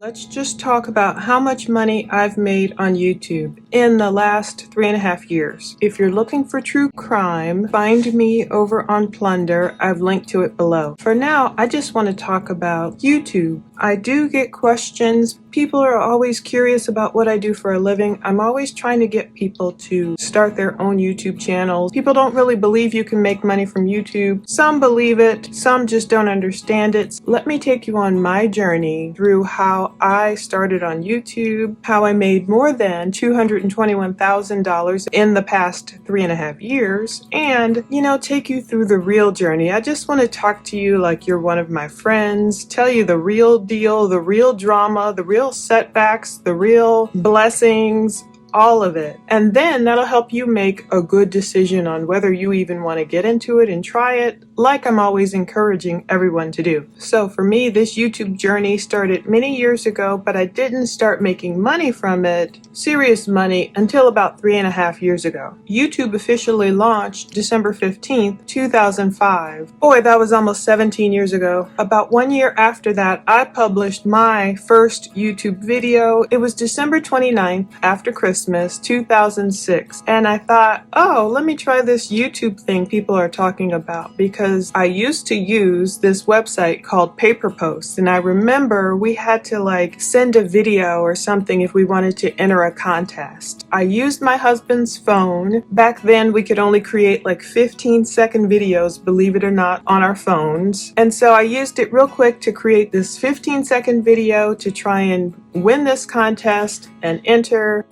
Let's just talk about how much money I've made on YouTube in the last 3.5 years. If you're looking for true crime, find me over on Plunder. I've linked to it below. For now, I just want to talk about YouTube. I do get questions. People are always curious about what I do for a living. I'm always trying to get people to start their own YouTube channels. People don't really believe you can make money from YouTube. Some believe it, some just don't understand it. Let me take you on my journey through how I started on YouTube, how I made more than $221,000 in the past 3.5 years, and, take you through the real journey. I just want to talk to you like you're one of my friends, tell you the real deal, the real drama, the real setbacks, the real blessings, all of it. And then that'll help you make a good decision on whether you even want to get into it and try it, like I'm always encouraging everyone to do. So for me, this YouTube journey started many years ago, but I didn't start making money from it, serious money, until about 3.5 years ago. YouTube officially launched December 15th, 2005. Boy, that was almost 17 years ago. About 1 year after that, I published my first YouTube video. It was December 29th, after Christmas, 2006. And I thought, let me try this YouTube thing people are talking about, because I used to use this website called Paper Post. And I remember we had to send a video or something if we wanted to enter a contest. I used my husband's phone. Back then we could only create 15-second videos, believe it or not, on our phones. And so I used it real quick to create this 15-second video to try and win this contest and enter.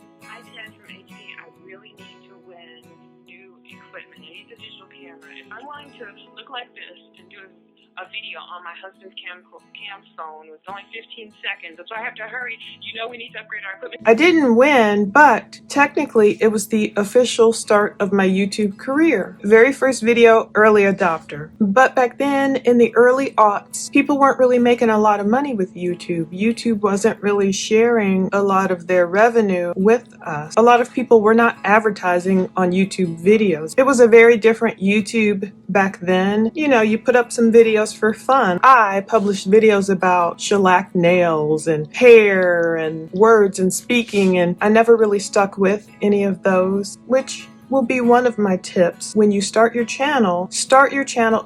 I'm wanting to look like this and do a video on my husband's cam phone with only 15 seconds. So I have to hurry. We need to upgrade our equipment. I didn't win, but technically it was the official start of my YouTube career. Very first video, early adopter. But back then, in the early aughts, people weren't really making a lot of money with YouTube. YouTube wasn't really sharing a lot of their revenue with us. A lot of people were not advertising on YouTube videos. It was a very different YouTube back then. You put up some videos for fun. I published videos about shellac nails and hair and words and speaking, and I never really stuck with any of those, which will be one of my tips. When you start your channel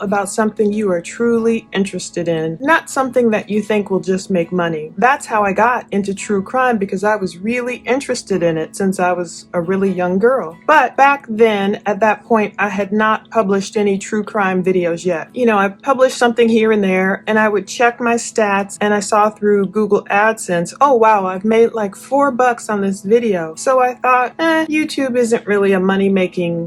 about something you are truly interested in, not something that you think will just make money. That's how I got into true crime, because I was really interested in it since I was a really young girl. But back then, at that point, I had not published any true crime videos yet. I published something here and there, and I would check my stats, and I saw through Google AdSense, oh wow, I've made $4 on this video. So I thought, YouTube isn't really a money-making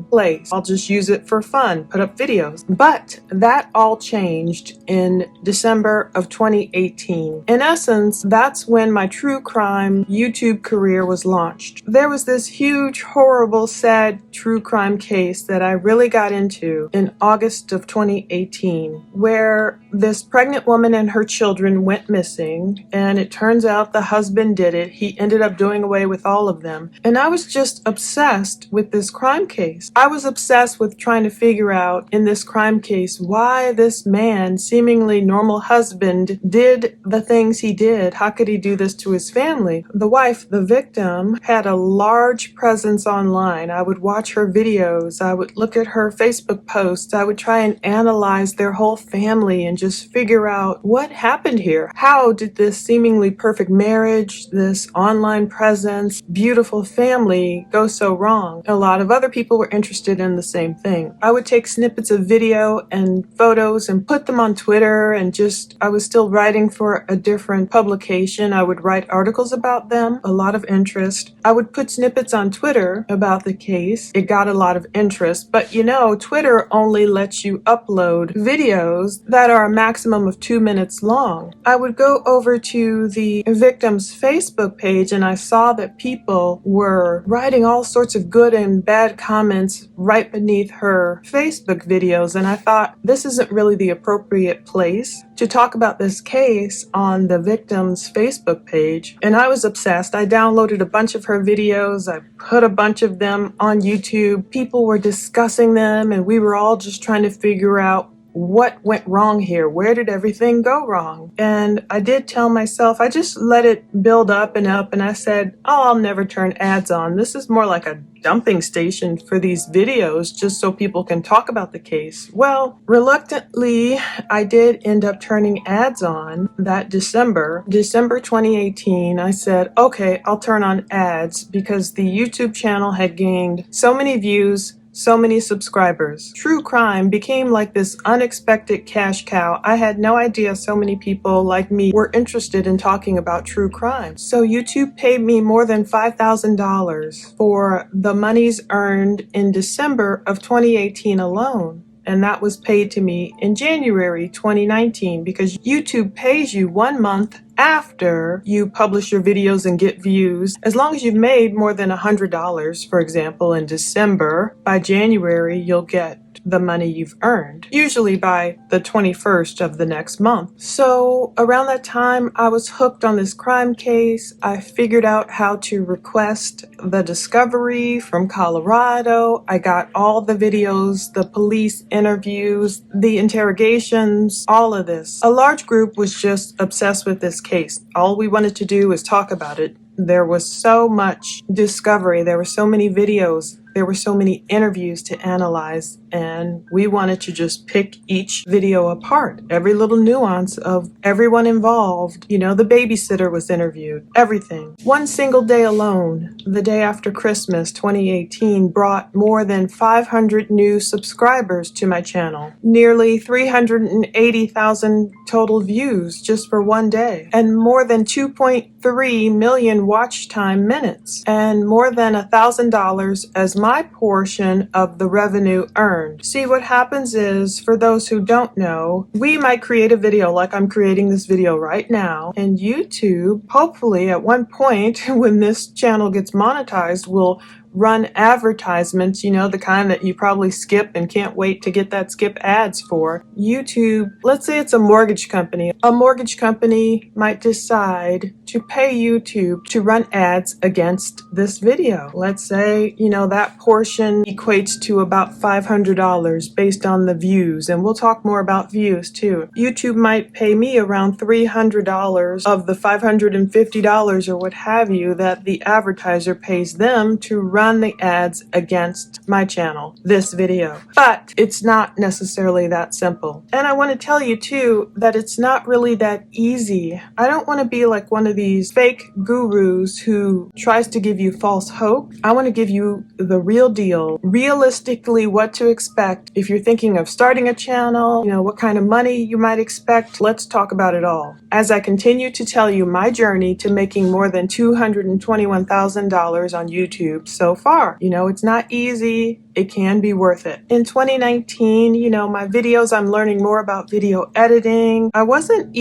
place. I'll just use it for fun, put up videos. But that all changed in December of 2018. In essence, that's when my true crime YouTube career was launched. There was this huge, horrible, sad true crime case that I really got into in August of 2018, where this pregnant woman and her children went missing, and it turns out the husband did it. He ended up doing away with all of them. And I was just obsessed with this crime case. I was obsessed with trying to figure out in this crime case why this man, seemingly normal husband, did the things he did. How could he do this to his family? The wife, the victim, had a large presence online. I would watch her videos. I would look at her Facebook posts. I would try and analyze their whole family and just figure out what happened here. How did this seemingly perfect marriage, this online presence, beautiful family go so wrong? A lot of other people were interested in the same thing. I would take snippets of video and photos and put them on Twitter, and I was still writing for a different publication. I would write articles about them, a lot of interest. I would put snippets on Twitter about the case. It got a lot of interest, but Twitter only lets you upload videos that are a maximum of 2 minutes long. I would go over to the victim's Facebook page, and I saw that people were writing all sorts of good and bad comments right beneath her Facebook videos, and I thought, this isn't really the appropriate place to talk about this case on the victim's Facebook page. And I was obsessed. I downloaded a bunch of her videos. I put a bunch of them on YouTube. People were discussing them, and we were all just trying to figure out what went wrong here? Where did everything go wrong? And I did tell myself, I just let it build up, and I said, oh, I'll never turn ads on. This is more like a dumping station for these videos just so people can talk about the case. Well, reluctantly, I did end up turning ads on that December 2018. I said, okay, I'll turn on ads because the YouTube channel had gained so many views, so many subscribers. True crime became like this unexpected cash cow. I had no idea so many people like me were interested in talking about true crime. So YouTube paid me more than $5,000 for the monies earned in December of 2018 alone. And that was paid to me in January 2019 because YouTube pays you 1 month after you publish your videos and get views. As long as you've made more than $100, for example, in December, by January, you'll get the money you've earned, usually by the 21st of the next month. So around that time, I was hooked on this crime case. I figured out how to request the discovery from Colorado. I got all the videos, the police interviews, the interrogations, all of this. A large group was just obsessed with this case. All we wanted to do was talk about it. There was so much discovery. There were so many videos. There were so many interviews to analyze, and we wanted to just pick each video apart. Every little nuance of everyone involved. You know, the babysitter was interviewed. Everything. One single day alone, the day after Christmas 2018, brought more than 500 new subscribers to my channel. Nearly 380,000 total views just for one day. And more than 2.3 million watch time minutes. And more than $1,000 as my portion of the revenue earned. See, what happens is, for those who don't know, we might create a video like I'm creating this video right now, and YouTube, hopefully at one point when this channel gets monetized, will run advertisements, you know, the kind that you probably skip and can't wait to get that skip ads for. YouTube, let's say it's a mortgage company. A mortgage company might decide to pay YouTube to run ads against this video. Let's say, you know, that portion equates to about $500 based on the views, and we'll talk more about views too. YouTube might pay me around $300 of the $550 or what have you that the advertiser pays them to run the ads against my channel, this video. But it's not necessarily that simple. And I want to tell you too that it's not really that easy. I don't want to be like one of these fake gurus who tries to give you false hope. I want to give you the real deal, realistically what to expect if you're thinking of starting a channel, you know, what kind of money you might expect. Let's talk about it all. As I continue to tell you my journey to making more than $221,000 on YouTube so far. You know, it's not easy. It can be worth it. In 2019, you know, my videos, I'm learning more about video editing. I wasn't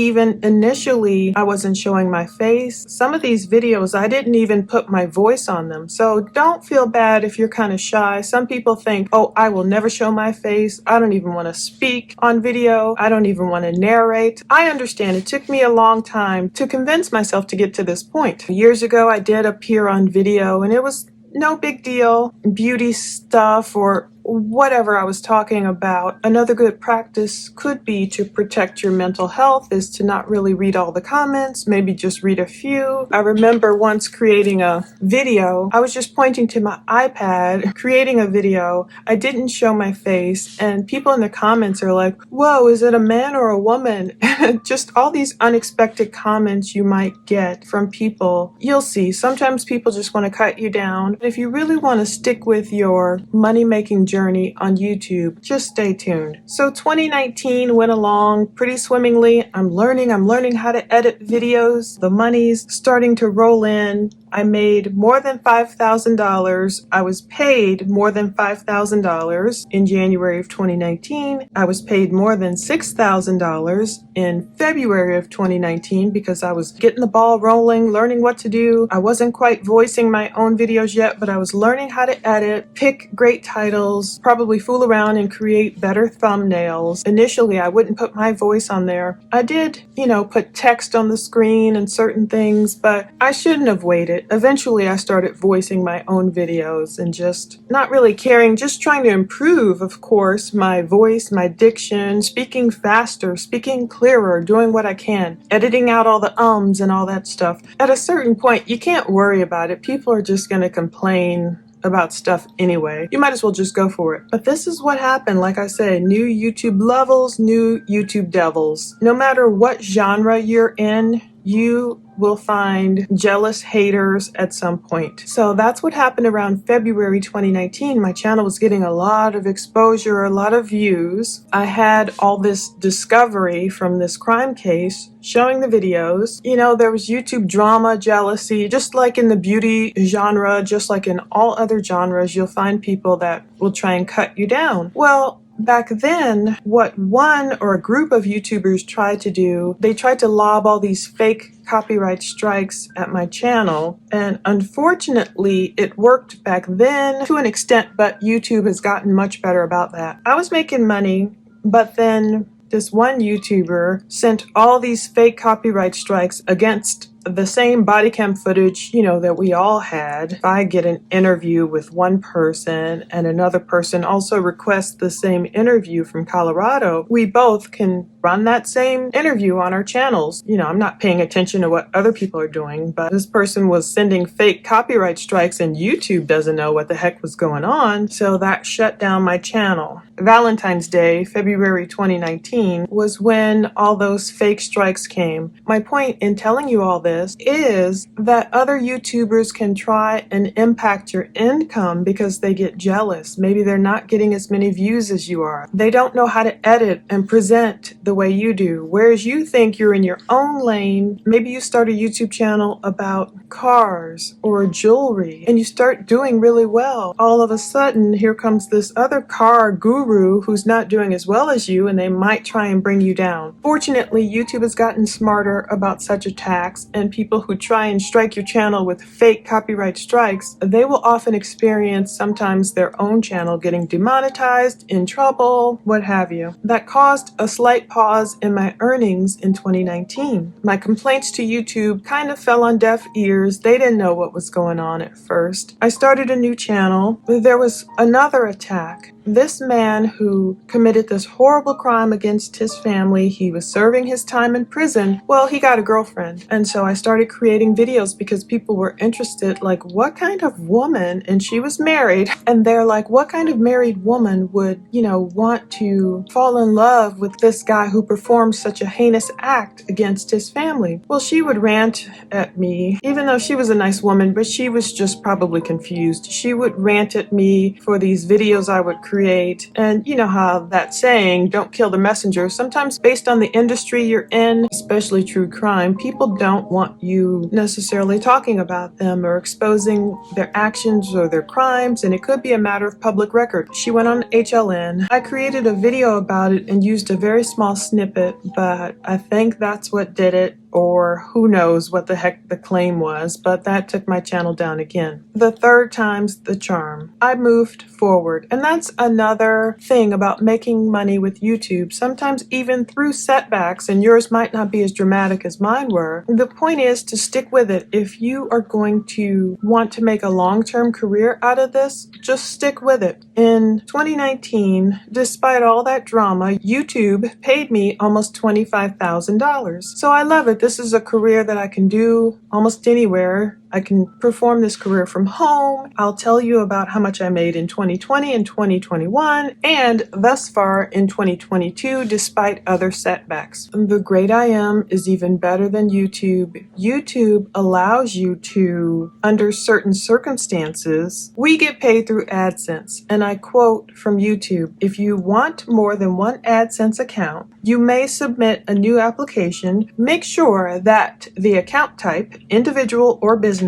showing my face. Some of these videos, I didn't even put my voice on them. So don't feel bad if you're kind of shy. Some people think, oh, I will never show my face. I don't even want to speak on video. I don't even want to narrate. I understand. It took me a long time to convince myself to get to this point. Years ago, I did appear on video, and it was no big deal. Beauty stuff or whatever I was talking about. Another good practice could be to protect your mental health is to not really read all the comments, maybe just read a few. I remember once creating a video. I was just pointing to my iPad, creating a video. I didn't show my face, and people in the comments are like, whoa, is it a man or a woman? Just all these unexpected comments you might get from people. You'll see, sometimes people just want to cut you down. If you really want to stick with your money-making journey on YouTube, just stay tuned. So 2019 went along pretty swimmingly. I'm learning how to edit videos. The money's starting to roll in. I made more than $5,000. I was paid more than $5,000 in January of 2019. I was paid more than $6,000 in February of 2019 because I was getting the ball rolling, learning what to do. I wasn't quite voicing my own videos yet, but I was learning how to edit, pick great titles, videos, probably fool around and create better thumbnails. Initially, I wouldn't put my voice on there. I did, put text on the screen and certain things, but I shouldn't have waited. Eventually, I started voicing my own videos and just not really caring, just trying to improve, of course, my voice, my diction, speaking faster, speaking clearer, doing what I can, editing out all the ums and all that stuff. At a certain point, you can't worry about it. People are just going to complain about stuff anyway. You might as well just go for it. But this is what happened. Like I said, new YouTube levels, new YouTube devils. No matter what genre you're in, you will find jealous haters at some point. So that's what happened around February 2019. My channel was getting a lot of exposure, a lot of views. I had all this discovery from this crime case showing the videos. There was YouTube drama, jealousy, just like in the beauty genre, just like in all other genres, you'll find people that will try and cut you down. Well, back then, what one or a group of YouTubers tried to do, they tried to lob all these fake copyright strikes at my channel. And unfortunately, it worked back then to an extent, but YouTube has gotten much better about that. I was making money, but then this one YouTuber sent all these fake copyright strikes against the same body cam footage, that we all had. If I get an interview with one person and another person also requests the same interview from Colorado, we both can run that same interview on our channels. I'm not paying attention to what other people are doing, but this person was sending fake copyright strikes and YouTube doesn't know what the heck was going on, so that shut down my channel. Valentine's Day, February 2019, was when all those fake strikes came. My point in telling you all this is that other YouTubers can try and impact your income because they get jealous. Maybe they're not getting as many views as you are. They don't know how to edit and present the way you do. Whereas you think you're in your own lane, maybe you start a YouTube channel about cars or jewelry and you start doing really well. All of a sudden, here comes this other car guru who's not doing as well as you and they might try and bring you down. Fortunately, YouTube has gotten smarter about such attacks, and people who try and strike your channel with fake copyright strikes, they will often experience sometimes their own channel getting demonetized, in trouble, what have you. That caused a slight pause in my earnings in 2019. My complaints to YouTube kind of fell on deaf ears. They didn't know what was going on at first. I started a new channel. There was another attack. This man who committed this horrible crime against his family, he was serving his time in prison. Well, he got a girlfriend. And so I started creating videos because people were interested, like, what kind of woman, and she was married, and they're like, what kind of married woman would, want to fall in love with this guy who performed such a heinous act against his family? Well, she would rant at me, even though she was a nice woman, but she was just probably confused. She would rant at me for these videos I would create. And you know how that saying, don't kill the messenger, sometimes based on the industry you're in, especially true crime, people don't want you necessarily talking about them or exposing their actions or their crimes, and it could be a matter of public record. She went on HLN. I created a video about it and used a very small snippet, but I think that's what did it. Or who knows what the heck the claim was, but that took my channel down again. The third time's the charm. I moved forward. And that's another thing about making money with YouTube, sometimes even through setbacks, and yours might not be as dramatic as mine were. The point is to stick with it. If you are going to want to make a long-term career out of this, just stick with it. In 2019, despite all that drama, YouTube paid me almost $25,000. So I love it. This is a career that I can do almost anywhere. I can perform this career from home. I'll tell you about how much I made in 2020 and 2021, and thus far in 2022, despite other setbacks. The great I am is even better than YouTube. YouTube allows you to, under certain circumstances, we get paid through AdSense. And I quote from YouTube, if you want more than one AdSense account, you may submit a new application. Make sure that the account type, individual or business,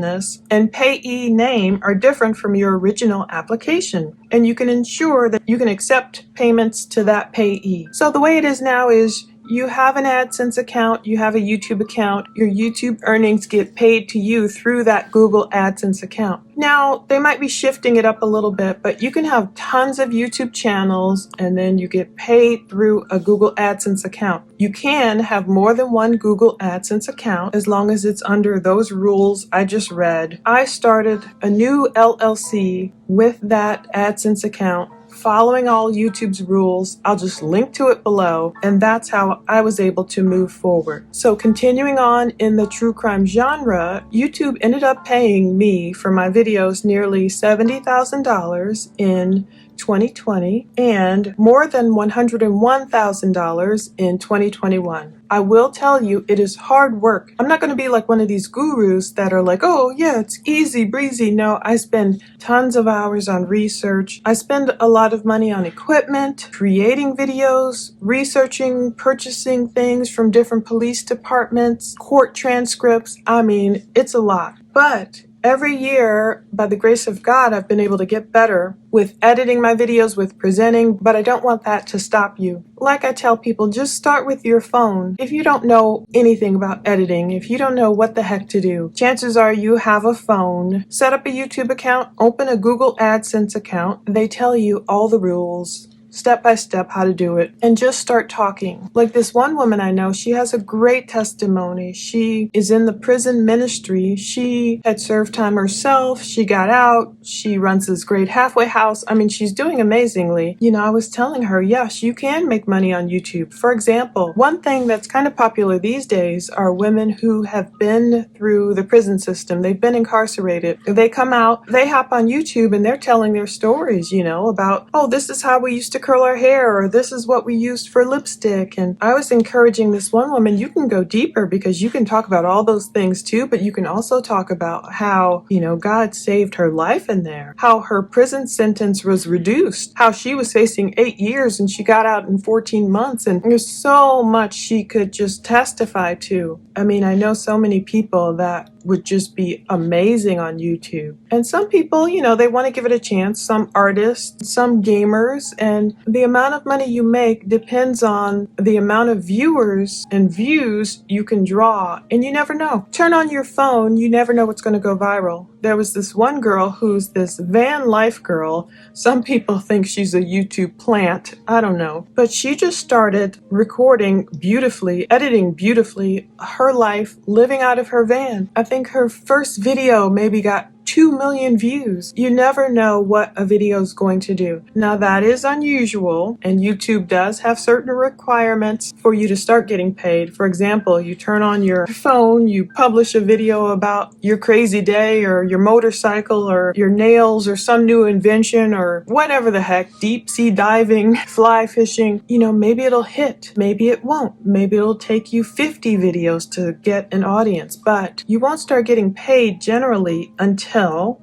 and payee name are different from your original application. And you can ensure that you can accept payments to that payee. So the way it is now is you have an AdSense account, you have a YouTube account, your YouTube earnings get paid to you through that Google AdSense account. Now, they might be shifting it up a little bit, but you can have tons of YouTube channels and then you get paid through a Google AdSense account. You can have more than one Google AdSense account as long as it's under those rules I just read. I started a new LLC with that AdSense account, following all YouTube's rules. I'll just link to it below, and that's how I was able to move forward. So continuing on in the true crime genre, YouTube ended up paying me for my videos nearly $70,000 in 2020 and more than $101,000 in 2021. I will tell you, it is hard work. I'm not going to be like one of these gurus that are like, oh yeah, it's easy breezy. No, I spend tons of hours on research. I spend a lot of money on equipment, creating videos, researching, purchasing things from different police departments, court transcripts. I mean, it's a lot. But every year, by the grace of God, I've been able to get better with editing my videos, with presenting, but I don't want that to stop you. Like I tell people, just start with your phone. If you don't know anything about editing, if you don't know what the heck to do, chances are you have a phone. Set up a YouTube account, open a Google AdSense account. They tell you all the rules, step by step, how to do it, and just start talking. Like this one woman I know, she has a great testimony. She is in the prison ministry. She had served time herself. She got out. She runs this great halfway house. I mean, she's doing amazingly. You know, I was telling her, yes, you can make money on YouTube. For example, one thing that's kind of popular these days are women who have been through the prison system. They've been incarcerated. They come out, they hop on YouTube and they're telling their stories, you know, about, oh, this is how we used to curl our hair, or this is what we used for lipstick. And I was encouraging this one woman, you can go deeper because you can talk about all those things too, but you can also talk about how, you know, God saved her life in there, how her prison sentence was reduced, how she was facing 8 years and she got out in 14 months. And there's so much she could just testify to. I mean, I know so many people that would just be amazing on YouTube. And some people, you know, they want to give it a chance. Some artists, some gamers, and the amount of money you make depends on the amount of viewers and views you can draw. And you never know. Turn on your phone, you never know what's going to go viral. There was this one girl who's this van life girl. Some people think she's a YouTube plant. I don't know. But she just started recording beautifully, editing beautifully, her life, living out of her van. I think her first video maybe got 2 million views. You never know what a video is going to do. Now that is unusual, and YouTube does have certain requirements for you to start getting paid. For example, you turn on your phone, you publish a video about your crazy day or your motorcycle or your nails or some new invention or whatever the heck, deep sea diving, fly fishing. You know, maybe it'll hit, maybe it won't. Maybe it'll take you 50 videos to get an audience, but you won't start getting paid generally until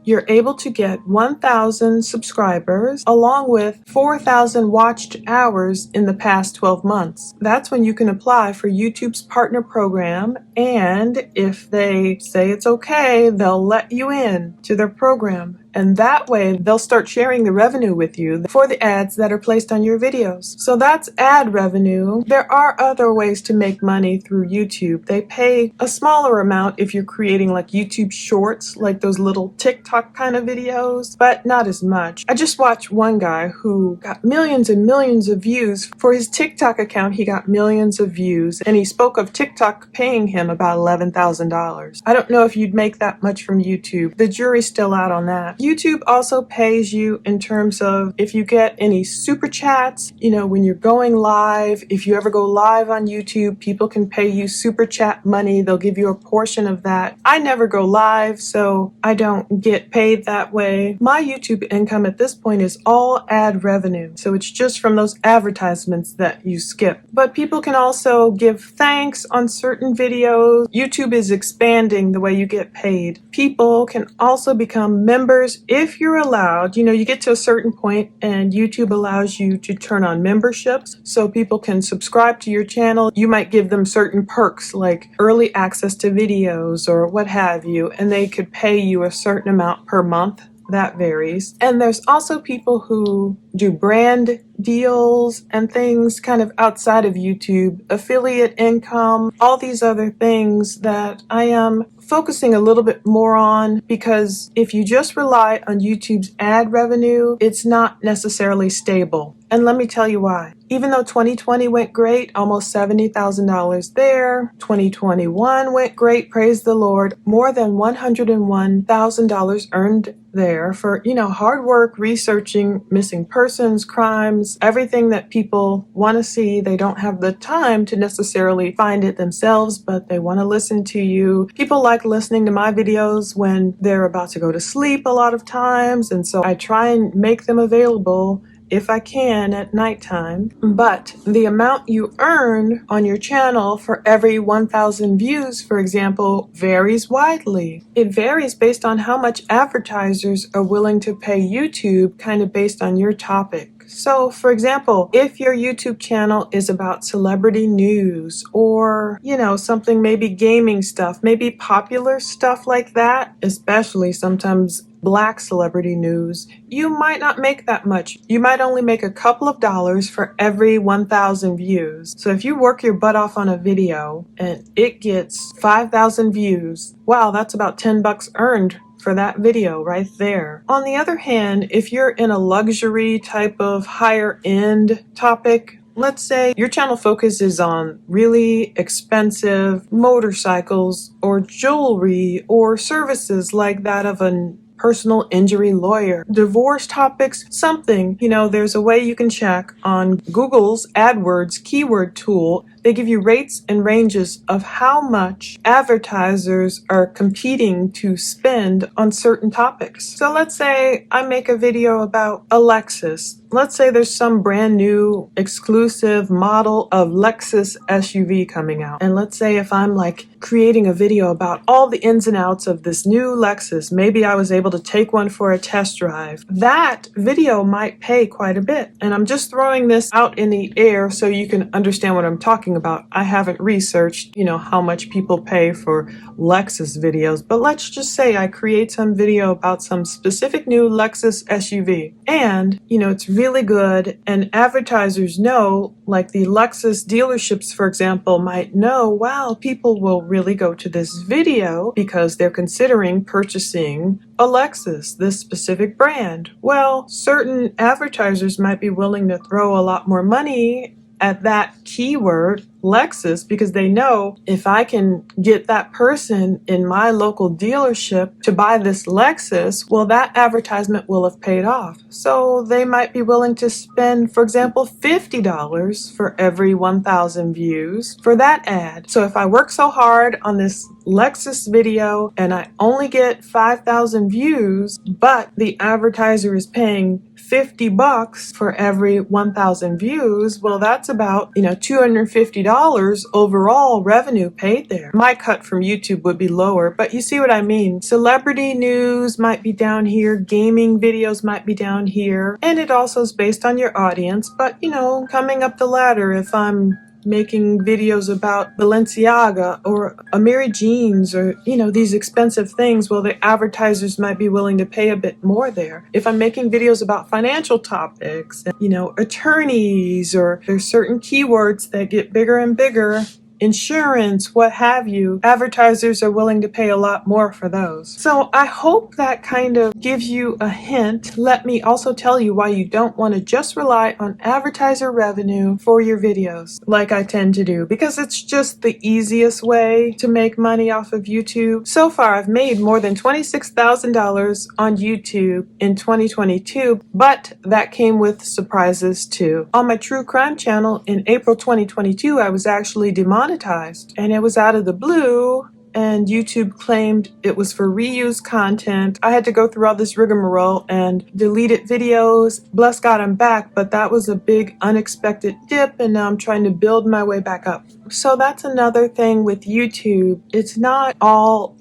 you're able to get 1,000 subscribers along with 4,000 watched hours in the past 12 months. That's when you can apply for YouTube's partner program, and if they say it's okay, they'll let you in to their program. And that way, they'll start sharing the revenue with you for the ads that are placed on your videos. So that's ad revenue. There are other ways to make money through YouTube. They pay a smaller amount if you're creating like YouTube shorts, like those little TikTok kind of videos, but not as much. I just watched one guy who got millions and millions of views. For his TikTok account, he got millions of views, and he spoke of TikTok paying him about $11,000. I don't know if you'd make that much from YouTube. The jury's still out on that. YouTube also pays you in terms of if you get any super chats, you know, when you're going live, if you ever go live on YouTube, people can pay you super chat money. They'll give you a portion of that. I never go live, so I don't get paid that way. My YouTube income at this point is all ad revenue. So it's just from those advertisements that you skip. But people can also give thanks on certain videos. YouTube is expanding the way you get paid. People can also become members if you're allowed. You know, you get to a certain point and YouTube allows you to turn on memberships so people can subscribe to your channel. You might give them certain perks like early access to videos or what have you, and they could pay you a certain amount per month. That varies. And there's also people who do brand deals and things kind of outside of YouTube, affiliate income, all these other things that I am focusing a little bit more on, because if you just rely on YouTube's ad revenue, it's not necessarily stable. And let me tell you why. Even though 2020 went great, almost $70,000 there. 2021 went great, praise the Lord. More than $101,000 earned there for, hard work researching missing persons, crimes, everything that people want to see. They don't have the time to necessarily find it themselves, but they want to listen to you. People like listening to my videos when they're about to go to sleep a lot of times, and so I try and make them available if I can at nighttime. But the amount you earn on your channel for every 1,000 views, for example, varies widely. It varies based on how much advertisers are willing to pay YouTube, kind of based on your topic. So, for example, if your YouTube channel is about celebrity news or, something, maybe gaming stuff, maybe popular stuff like that, especially sometimes Black celebrity news, you might not make that much. You might only make a couple of dollars for every 1,000 views. So if you work your butt off on a video and it gets 5,000 views, wow, that's about $10 earned for that video right there. On the other hand, if you're in a luxury type of higher end topic, let's say your channel focuses on really expensive motorcycles or jewelry or services like that of a personal injury lawyer, divorce topics, something, there's a way you can check on Google's AdWords keyword tool. They give you rates and ranges of how much advertisers are competing to spend on certain topics. So let's say I make a video about a Lexus. Let's say there's some brand new exclusive model of Lexus SUV coming out. And let's say if I'm creating a video about all the ins and outs of this new Lexus, maybe I was able to take one for a test drive. That video might pay quite a bit. And I'm just throwing this out in the air so you can understand what I'm talking about. I haven't researched, how much people pay for Lexus videos, but let's just say I create some video about some specific new Lexus SUV. And, it's really good, and advertisers know, like the Lexus dealerships, for example, might know, wow, people will really go to this video because they're considering purchasing a Lexus, this specific brand. Well, certain advertisers might be willing to throw a lot more money at that keyword, Lexus, because they know if I can get that person in my local dealership to buy this Lexus, well, that advertisement will have paid off. So they might be willing to spend, for example, $50 for every 1,000 views for that ad. So if I work so hard on this Lexus video and I only get 5,000 views, but the advertiser is paying $50 for every 1,000 views, well, that's about, $250 overall revenue paid there. My cut from YouTube would be lower, but you see what I mean. Celebrity news might be down here, gaming videos might be down here, and it also is based on your audience. But, coming up the ladder, if I'm making videos about Balenciaga or Amiri jeans or, these expensive things, well, the advertisers might be willing to pay a bit more there. If I'm making videos about financial topics, attorneys, or there's certain keywords that get bigger and bigger, insurance, what have you, advertisers are willing to pay a lot more for those. So I hope that kind of gives you a hint. Let me also tell you why you don't want to just rely on advertiser revenue for your videos like I tend to do, because it's just the easiest way to make money off of YouTube. So far, I've made more than $26,000 on YouTube in 2022, but that came with surprises too. On my true crime channel in April 2022, I was actually demonetized, and it was out of the blue, and YouTube claimed it was for reused content. I had to go through all this rigmarole and deleted videos. Bless God, I'm back, but that was a big unexpected dip, and now I'm trying to build my way back up. So that's another thing with YouTube. It's not all,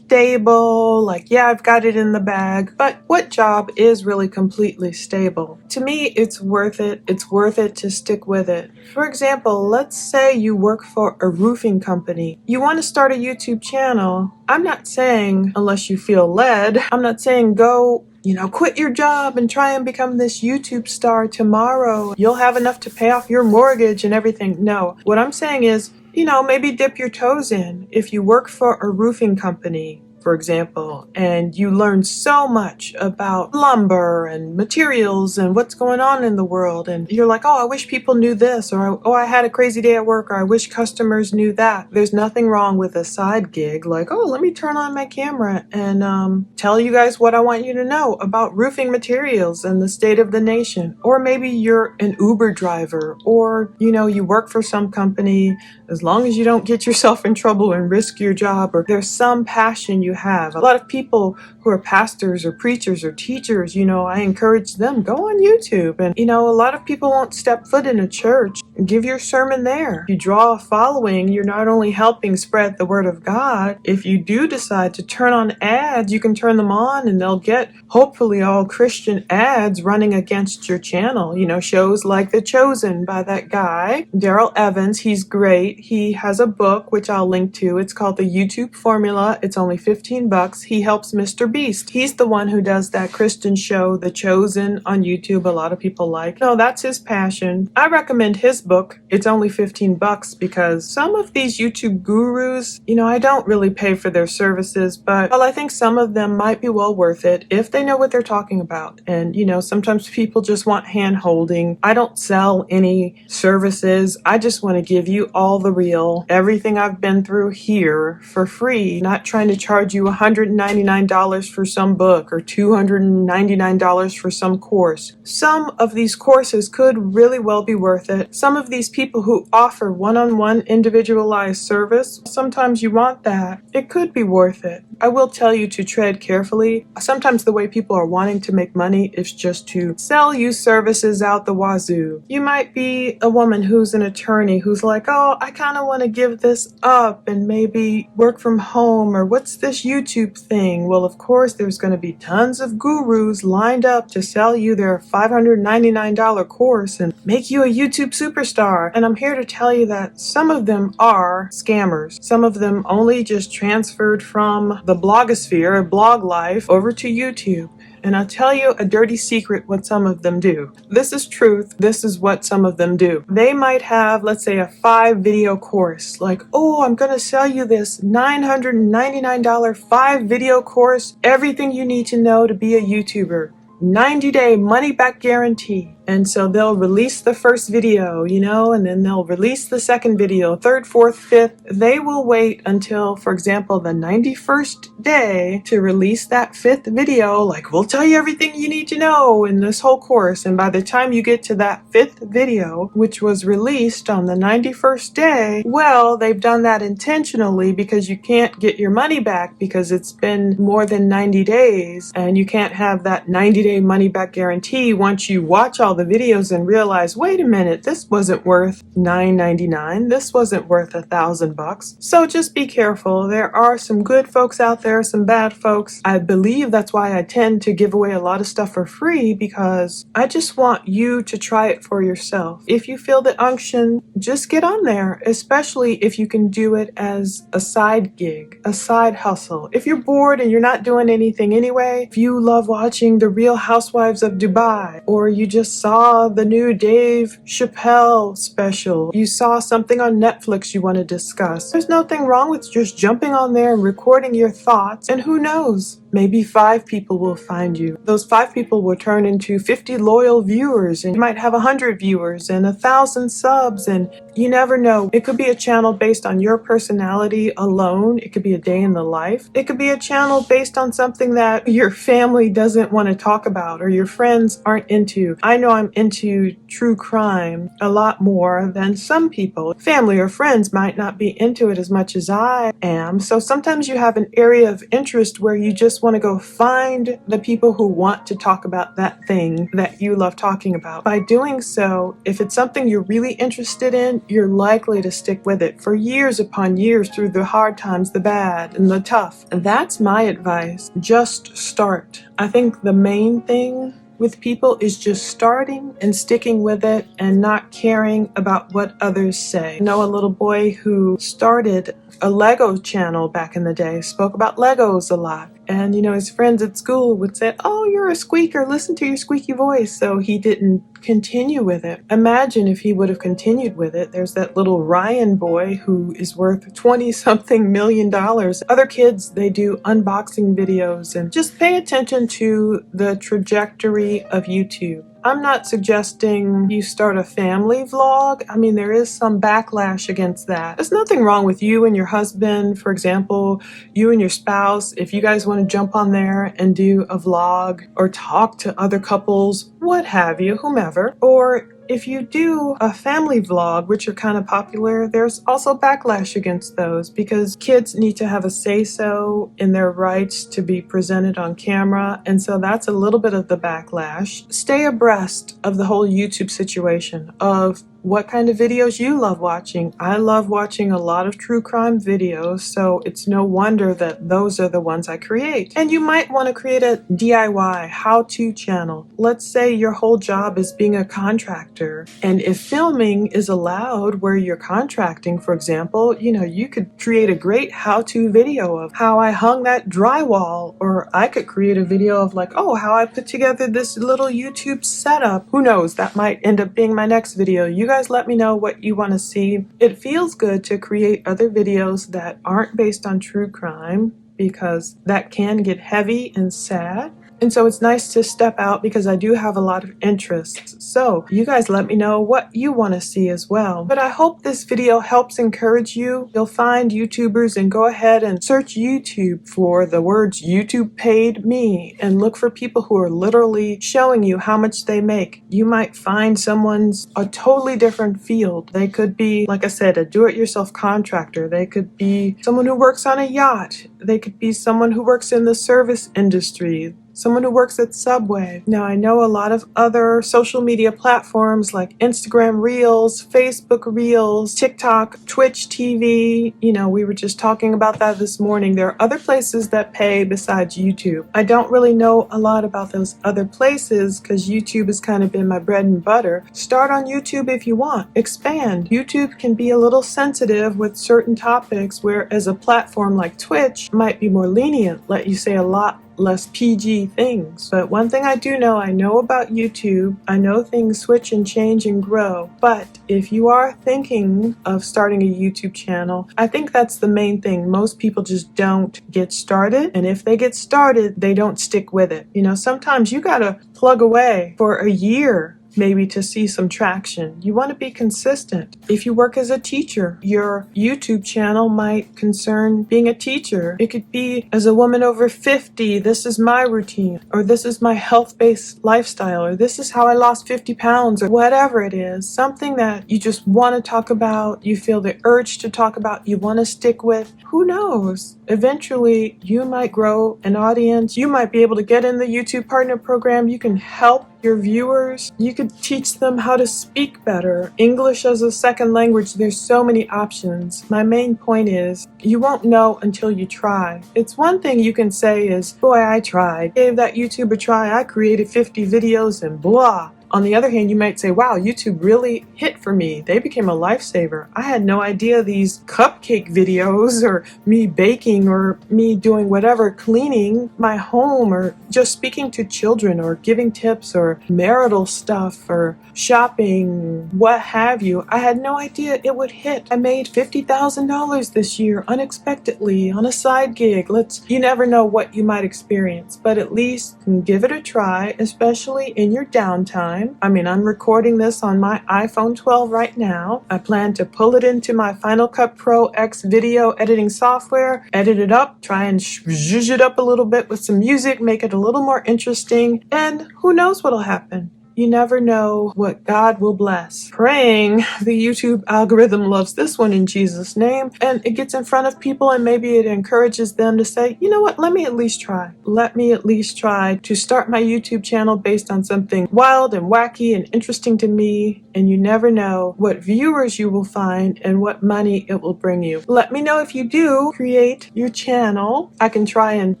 stable, like, yeah, I've got it in the bag, but what job is really completely stable? To me, it's worth it. It's worth it to stick with it. For example, let's say you work for a roofing company. You want to start a YouTube channel. I'm not saying, unless you feel led, I'm not saying go quit your job and try and become this YouTube star tomorrow. You'll have enough to pay off your mortgage and everything. No, what I'm saying is, maybe dip your toes in. If you work for a roofing company, for example, and you learn so much about lumber and materials and what's going on in the world, and you're like, oh, I wish people knew this, or oh, I had a crazy day at work, or I wish customers knew that. There's nothing wrong with a side gig like, oh, let me turn on my camera and tell you guys what I want you to know about roofing materials and the state of the nation. Or maybe you're an Uber driver, or you work for some company. As long as you don't get yourself in trouble and risk your job, or there's some passion you have. A lot of people who are pastors or preachers or teachers, I encourage them, go on YouTube. And, a lot of people won't step foot in a church. Give your sermon there. If you draw a following, you're not only helping spread the word of God. If you do decide to turn on ads, you can turn them on and they'll get hopefully all Christian ads running against your channel. Shows like The Chosen by that guy, Daryl Evans. He's great. He has a book, which I'll link to. It's called The YouTube Formula. It's only $15. He helps Mr. Beast. He's the one who does that Christian show, The Chosen, on YouTube. A lot of people like. No, that's his passion. I recommend his book. It's only $15 because some of these YouTube gurus, I don't really pay for their services, but I think some of them might be well worth it if they know what they're talking about. And, sometimes people just want hand holding. I don't sell any services. I just want to give you all the real, everything I've been through here for free, not trying to charge you $199 for some book or $299 for some course. Some of these courses could really well be worth it. Some of these people who offer one-on-one individualized service, sometimes you want that. It could be worth it. I will tell you to tread carefully. Sometimes the way people are wanting to make money is just to sell you services out the wazoo. You might be a woman who's an attorney who's like, oh, I kind of want to give this up and maybe work from home, or what's this YouTube thing? Well, of course, there's going to be tons of gurus lined up to sell you their $599 course and make you a YouTube superstar. And I'm here to tell you that some of them are scammers. Some of them only just transferred from the blogosphere or blog life over to YouTube. And I'll tell you a dirty secret what some of them do. This is truth. This is what some of them do. They might have, let's say, a 5-video course. Like, oh, I'm going to sell you this $999 5-video course. Everything you need to know to be a YouTuber. 90-day money-back guarantee. And so they'll release the first video, and then they'll release the second video, third, fourth, fifth. They will wait until, for example, the 91st day to release that 5th video. Like, we'll tell you everything you need to know in this whole course. And by the time you get to that 5th video, which was released on the 91st day, well, they've done that intentionally because you can't get your money back because it's been more than 90 days. And you can't have that 90-day money-back guarantee once you watch all the videos and realize, wait a minute, this wasn't worth $9.99. This wasn't worth $1,000. So just be careful. There are some good folks out there, some bad folks. I believe that's why I tend to give away a lot of stuff for free, because I just want you to try it for yourself. If you feel the unction, just get on there, especially if you can do it as a side gig, a side hustle. If you're bored and you're not doing anything anyway, if you love watching The Real Housewives of Dubai, or you just saw the new Dave Chappelle special, you saw something on Netflix you want to discuss, there's nothing wrong with just jumping on there and recording your thoughts, and who knows, maybe 5 people will find you. Those 5 people will turn into 50 loyal viewers, and you might have 100 viewers and 1,000 subs, and you never know. It could be a channel based on your personality alone. It could be a day in the life. It could be a channel based on something that your family doesn't want to talk about or your friends aren't into. I know I'm into true crime a lot more than some people. Family or friends might not be into it as much as I am. So sometimes you have an area of interest where you just want to go find the people who want to talk about that thing that you love talking about. By doing so, if it's something you're really interested in, you're likely to stick with it for years upon years through the hard times, the bad and the tough. And that's my advice. Just start. I think the main thing with people is just starting and sticking with it and not caring about what others say. I know a little boy who started a Lego channel back in the day, spoke about Legos a lot. And, his friends at school would say, oh, you're a squeaker, listen to your squeaky voice. So he didn't continue with it. Imagine if he would have continued with it. There's that little Ryan boy who is worth 20-something million dollars. Other kids, they do unboxing videos, and just pay attention to the trajectory of YouTube. I'm not suggesting you start a family vlog. I mean, there is some backlash against that. There's nothing wrong with you and your husband, for example, you and your spouse. If you guys want to jump on there and do a vlog or talk to other couples, what have you, whomever, or if you do a family vlog, which are kind of popular, there's also backlash against those because kids need to have a say-so in their rights to be presented on camera. And so that's a little bit of the backlash. Stay abreast of the whole YouTube situation, of what kind of videos you love watching. I love watching a lot of true crime videos, so it's no wonder that those are the ones I create. And you might want to create a DIY how-to channel. Let's say your whole job is being a contractor, and if filming is allowed where you're contracting, for example, you could create a great how-to video of how I hung that drywall, or I could create a video of how I put together this little YouTube setup. Who knows, that might end up being my next video. You guys let me know what you want to see. It feels good to create other videos that aren't based on true crime because that can get heavy and sad. And so it's nice to step out because I do have a lot of interests. So you guys let me know what you want to see as well. But I hope this video helps encourage you. You'll find YouTubers and go ahead and search YouTube for the words YouTube paid me and look for people who are literally showing you how much they make. You might find someone's a totally different field. They could be, like I said, a do-it-yourself contractor. They could be someone who works on a yacht. They could be someone who works in the service industry. Someone who works at Subway. Now, I know a lot of other social media platforms like Instagram Reels, Facebook Reels, TikTok, Twitch TV. We were just talking about that this morning. There are other places that pay besides YouTube. I don't really know a lot about those other places because YouTube has kind of been my bread and butter. Start on YouTube if you want. Expand. YouTube can be a little sensitive with certain topics, whereas a platform like Twitch might be more lenient, let you say a lot less PG things. But one thing I do know, I know about YouTube. I know things switch and change and grow. But if you are thinking of starting a YouTube channel, I think that's the main thing. Most people just don't get started. And if they get started, they don't stick with it. Sometimes you gotta plug away for a year maybe to see some traction. You want to be consistent. If you work as a teacher, your YouTube channel might concern being a teacher. It could be, as a woman over 50, this is my routine, or this is my health-based lifestyle, or this is how I lost 50 pounds, or whatever it is. Something that you just want to talk about, you feel the urge to talk about, you want to stick with. Who knows? Eventually, you might grow an audience. You might be able to get in the YouTube Partner Program. You can help your viewers. You could teach them how to speak better. English as a second language, there's so many options. My main point is, you won't know until you try. It's one thing you can say is, boy, I tried. Gave that YouTube a try. I created 50 videos and blah. On the other hand, you might say, wow, YouTube really hit for me. They became a lifesaver. I had no idea these cupcake videos, or me baking, or me doing whatever, cleaning my home, or just speaking to children, or giving tips, or marital stuff, or shopping, what have you. I had no idea it would hit. I made $50,000 this year unexpectedly on a side gig. You never know what you might experience, but at least give it a try, especially in your downtime. I mean, I'm recording this on my iPhone 12 right now. I plan to pull it into my Final Cut Pro X video editing software, edit it up, try and zhuzh it up a little bit with some music, make it a little more interesting, and who knows what'll happen. You never know what God will bless. Praying the YouTube algorithm loves this one in Jesus' name, and it gets in front of people, and maybe it encourages them to say, you know what, let me at least try. Let me at least try to start my YouTube channel based on something wild and wacky and interesting to me, and you never know what viewers you will find and what money it will bring you. Let me know if you do create your channel. I can try and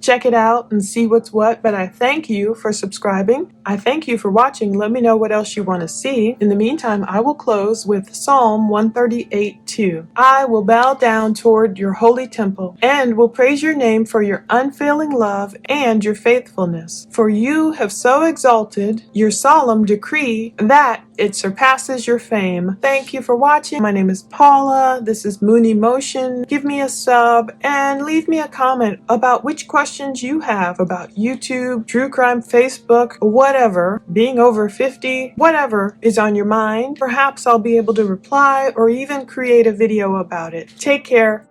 check it out and see what's what, but I thank you for subscribing. I thank you for watching. let me know what else you want to see. In the meantime, I will close with Psalm 138:2. I will bow down toward your holy temple and will praise your name for your unfailing love and your faithfulness. For you have so exalted your solemn decree that it surpasses your fame. Thank you for watching. My name is Paula. This is Moon Emotion. Give me a sub and leave me a comment about which questions you have about YouTube, true crime, Facebook, whatever, being over 50, whatever is on your mind. Perhaps I'll be able to reply or even create a video about it. Take care.